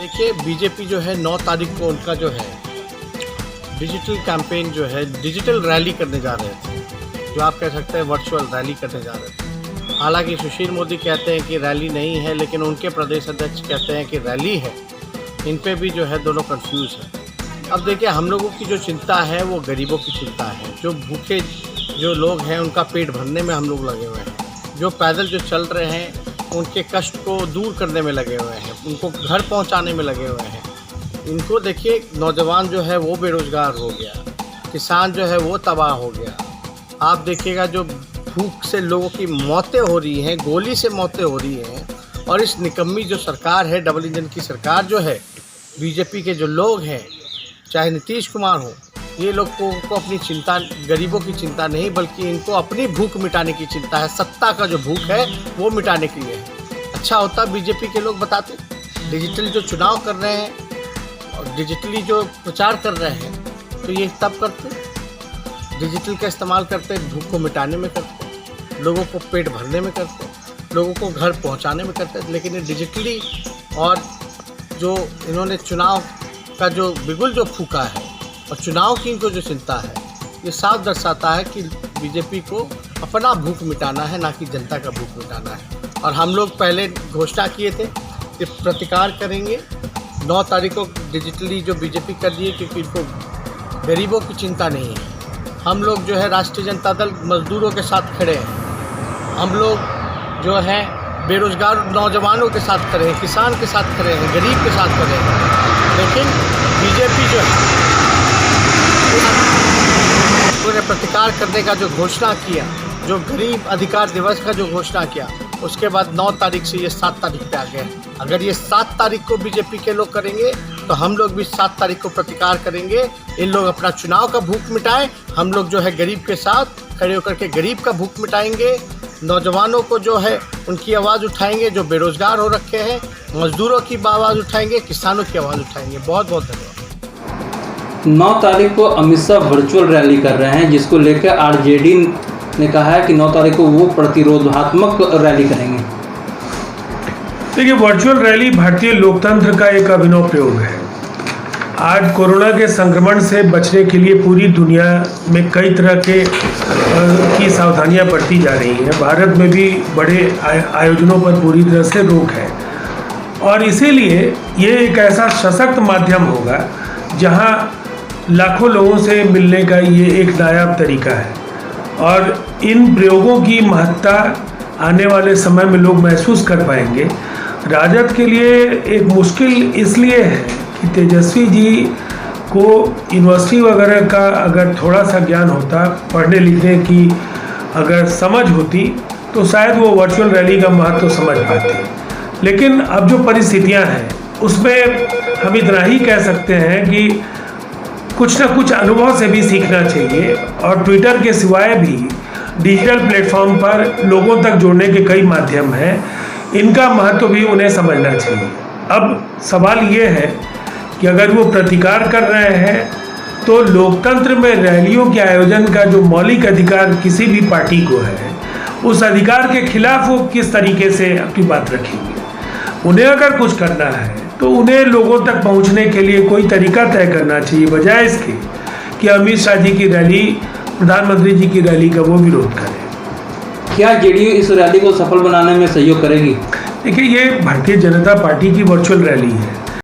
देखिए बीजेपी जो है 9 तारीख को उनका जो है डिजिटल कैंपेन जो है डिजिटल रैली करने जा रहे थे, जो आप कह सकते हैं वर्चुअल रैली करने जा रहे थे। हालांकि सुशील मोदी कहते हैं कि रैली नहीं है, लेकिन उनके प्रदेश अध्यक्ष कहते हैं कि रैली है। इन पे भी जो है दोनों कंफ्यूज है। अब देखिए हम लोगों की जो चिंता है वो गरीबों की चिंता है। जो भूखे जो लोग हैं उनका पेट भरने में हम लोग लगे हुए हैं। जो पैदल जो चल रहे हैं उनके कष्ट को दूर करने में लगे हुए हैं, उनको घर पहुंचाने में लगे हुए हैं। इनको देखिए नौजवान जो है वो बेरोज़गार हो गया, किसान जो है वो तबाह हो गया। आप देखिएगा जो भूख से लोगों की मौतें हो रही हैं, गोली से मौतें हो रही हैं। और इस निकम्मी जो सरकार है, डबल इंजन की सरकार जो है, बीजेपी के जो लोग हैं, चाहे नीतीश कुमार हो, ये लोग को अपनी चिंता गरीबों की चिंता नहीं, बल्कि इनको अपनी भूख मिटाने की चिंता है। सत्ता का जो भूख है वो मिटाने के लिए है। अच्छा होता बीजेपी के लोग बताते, डिजिटल जो चुनाव कर रहे हैं और डिजिटली जो प्रचार कर रहे हैं, तो ये तब करते, डिजिटल का इस्तेमाल करते, भूख को मिटाने में करते, लोगों को पेट भरने में करते, लोगों को घर पहुंचाने में करते। लेकिन ये डिजिटली और जो इन्होंने चुनाव का जो बिगुल जो फूका है और चुनाव की इनको जो चिंता है, ये साफ दर्शाता है कि बीजेपी को अपना भूख मिटाना है, ना कि जनता का भूख मिटाना है। और हम लोग पहले घोषणा किए थे कि प्रतिकार करेंगे 9 तारीख को डिजिटली जो बीजेपी कर रही है, क्योंकि इनको गरीबों की चिंता नहीं है। हम लोग जो है राष्ट्रीय जनता दल मजदूरों के साथ खड़े हैं, हम लोग जो है बेरोज़गार नौजवानों के साथ खड़े हैं, किसान के साथ खड़े हैं, गरीब के साथ खड़े हैं। लेकिन बीजेपी जो है उन्होंने प्रतिकार करने का जो घोषणा किया, जो गरीब अधिकार दिवस का जो घोषणा किया, उसके बाद 9 तारीख से ये 7 तारीख पे आ गए। अगर ये 7 तारीख को बीजेपी के लोग करेंगे तो हम लोग भी 7 तारीख को प्रतिकार करेंगे। इन लोग अपना चुनाव का भूख मिटाएं, हम लोग जो है गरीब के साथ खड़े होकर के गरीब का भूख मिटाएंगे। नौजवानों को जो है उनकी आवाज़ उठाएंगे, जो बेरोज़गार हो रखे हैं, मजदूरों की आवाज़ उठाएंगे, किसानों की आवाज़ उठाएंगे। बहुत बहुत धन्यवाद। 9 तारीख को अमित शाह वर्चुअल रैली कर रहे हैं, जिसको लेकर आरजेडी ने कहा है कि 9 तारीख को वो प्रतिरोधात्मक रैली करेंगे। देखिए, वर्चुअल रैली भारतीय लोकतंत्र का एक अभिनव प्रयोग है। आज कोरोना के संक्रमण से बचने के लिए पूरी दुनिया में कई तरह की सावधानियां बरती जा रही हैं। भारत में भी बड़े आयोजनों पर पूरी तरह से रोक है, और इसीलिए ये एक ऐसा सशक्त माध्यम होगा जहां लाखों लोगों से मिलने का ये एक नायाब तरीका है। और इन प्रयोगों की महत्ता आने वाले समय में लोग महसूस कर पाएंगे। राजद के लिए एक मुश्किल इसलिए है कि तेजस्वी जी को यूनिवर्सिटी वगैरह का अगर थोड़ा सा ज्ञान होता, पढ़ने लिखने की अगर समझ होती, तो शायद वो वर्चुअल रैली का महत्व समझ पाते। लेकिन अब जो परिस्थितियां हैं उसमें हम इतना ही कह सकते हैं कि कुछ ना कुछ अनुभव से भी सीखना चाहिए। और ट्विटर के सिवाय भी डिजिटल प्लेटफॉर्म पर लोगों तक जोड़ने के कई माध्यम हैं, इनका महत्व भी उन्हें समझना चाहिए। अब सवाल ये है कि अगर वो प्रतिकार कर रहे हैं तो लोकतंत्र में रैलियों के आयोजन का जो मौलिक अधिकार किसी भी पार्टी को है, उस अधिकार के खिलाफ वो किस तरीके से अपनी बात रखेंगे। उन्हें अगर कुछ करना है तो उन्हें लोगों तक पहुंचने के लिए कोई तरीका तय करना चाहिए, बजाय इसके कि अमित शाह जी की रैली, प्रधानमंत्री जी की रैली का वो विरोध करें। क्या जेडीयू इस रैली को सफल बनाने में सहयोग करेगी? देखिए, ये भारतीय जनता पार्टी की वर्चुअल रैली है।